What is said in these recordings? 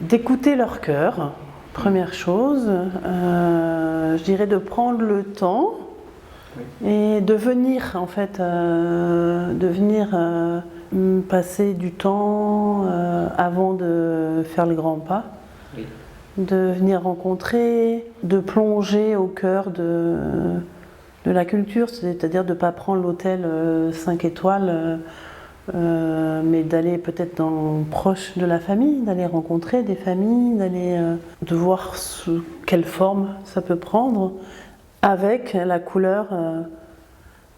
d'écouter leur cœur, première chose. Je dirais de prendre le temps et de venir, en fait, passer du temps avant de faire le grand pas. Oui. De venir rencontrer, de plonger au cœur de la culture, c'est-à-dire de ne pas prendre l'hôtel 5 étoiles, mais d'aller peut-être proche de la famille, d'aller rencontrer des familles, de voir quelle forme ça peut prendre avec la couleur,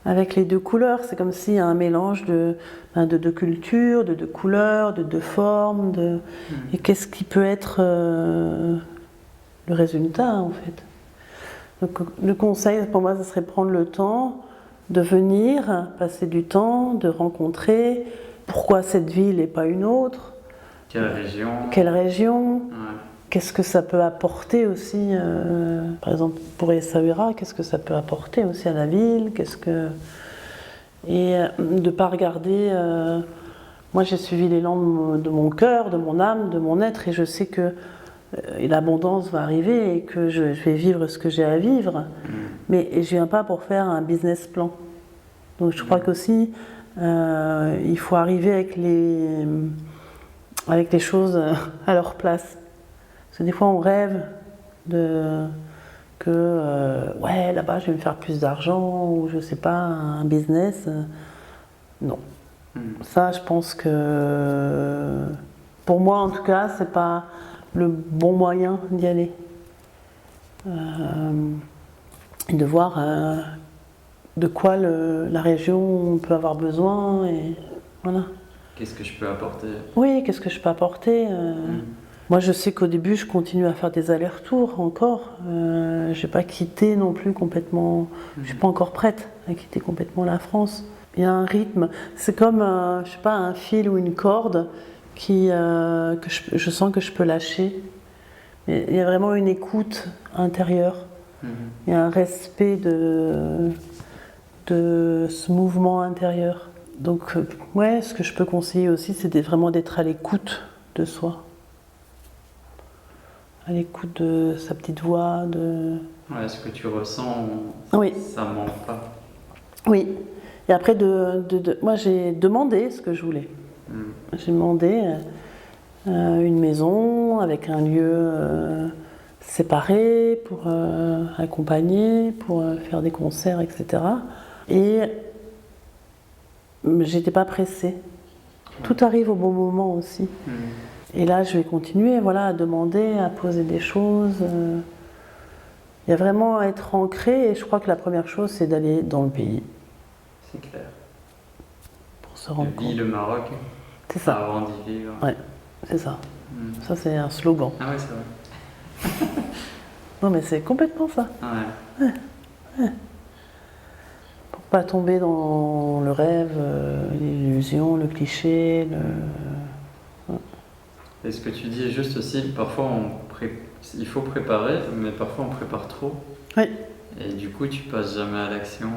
avec les deux couleurs. C'est comme s'il y a un mélange de deux cultures, de deux couleurs, de deux formes, et qu'est-ce qui peut être le résultat en fait. Donc, le conseil pour moi, ce serait prendre le temps de venir, passer du temps, de rencontrer pourquoi cette ville et pas une autre. Quelle région? Quelle région? Ouais. Qu'est-ce que ça peut apporter aussi, par exemple pour Essaouira, qu'est-ce que ça peut apporter aussi à la ville? Et de ne pas regarder. Moi, j'ai suivi l'élan de mon cœur, de mon âme, de mon être, et je sais que l'abondance va arriver et que je vais vivre ce que j'ai à vivre. Mais je ne viens pas pour faire un business plan. Donc je crois qu'aussi, il faut arriver avec les choses à leur place. Parce que des fois, on rêve ouais, là-bas, je vais me faire plus d'argent, ou je ne sais pas, un business. Non. Ça, je pense que, pour moi en tout cas, c'est pas le bon moyen d'y aller. De voir de quoi la région peut avoir besoin, et voilà. Qu'est-ce que je peux apporter? Oui, qu'est-ce que je peux apporter Moi, je sais qu'au début, je continue à faire des allers-retours encore. Je n'ai pas quitté non plus complètement. Je ne suis pas encore prête à quitter complètement la France. Il y a un rythme. C'est comme, je sais pas, un fil ou une corde que je sens que je peux lâcher. Mais il y a vraiment une écoute intérieure. Il y a un respect de ce mouvement intérieur. Donc, ouais, ce que je peux conseiller aussi, c'est vraiment d'être à l'écoute de soi. À l'écoute de sa petite voix. Ouais, ce que tu ressens, oui. Ça ne manque pas. Oui. Et après, moi, j'ai demandé ce que je voulais. J'ai demandé une maison avec un lieu séparé pour accompagner, pour faire des concerts, etc. Et j'étais pas pressée. Tout arrive au bon moment aussi. Et là, je vais continuer, voilà, à demander, à poser des choses. Il y a vraiment à être ancré, et je crois que la première chose, c'est d'aller dans le pays. C'est clair. Pour se rendre compte. Le Maroc. C'est ça. Avant d'y vivre. Ouais, c'est ça. Ça, c'est un slogan. Ah ouais, c'est vrai. Non, mais c'est complètement ça. Ouais. Pour pas tomber dans le rêve, l'illusion, le cliché. Et ce que tu dis est juste aussi, parfois il faut préparer, mais parfois on prépare trop. Oui. Et du coup, tu passes jamais à l'action.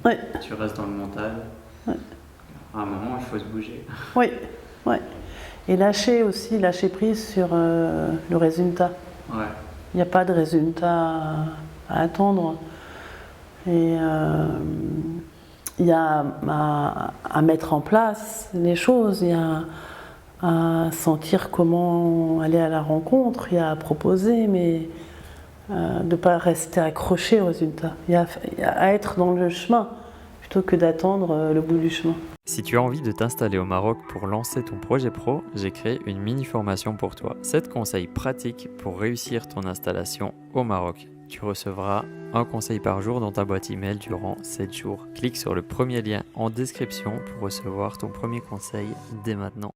Oui. Tu restes dans le mental. Oui. À un moment, il faut se bouger. Oui. Ouais. Et lâcher prise sur le résultat. Ouais. Il n'y a pas de résultat à attendre. Et il y a à mettre en place les choses, il y a à sentir comment aller à la rencontre, il y a à proposer, mais de ne pas rester accroché au résultat. Il y a à être dans le chemin plutôt que d'attendre le bout du chemin. Si tu as envie de t'installer au Maroc pour lancer ton projet pro, j'ai créé une mini-formation pour toi. 7 conseils pratiques pour réussir ton installation au Maroc. Tu recevras un conseil par jour dans ta boîte email durant 7 jours. Clique sur le premier lien en description pour recevoir ton premier conseil dès maintenant.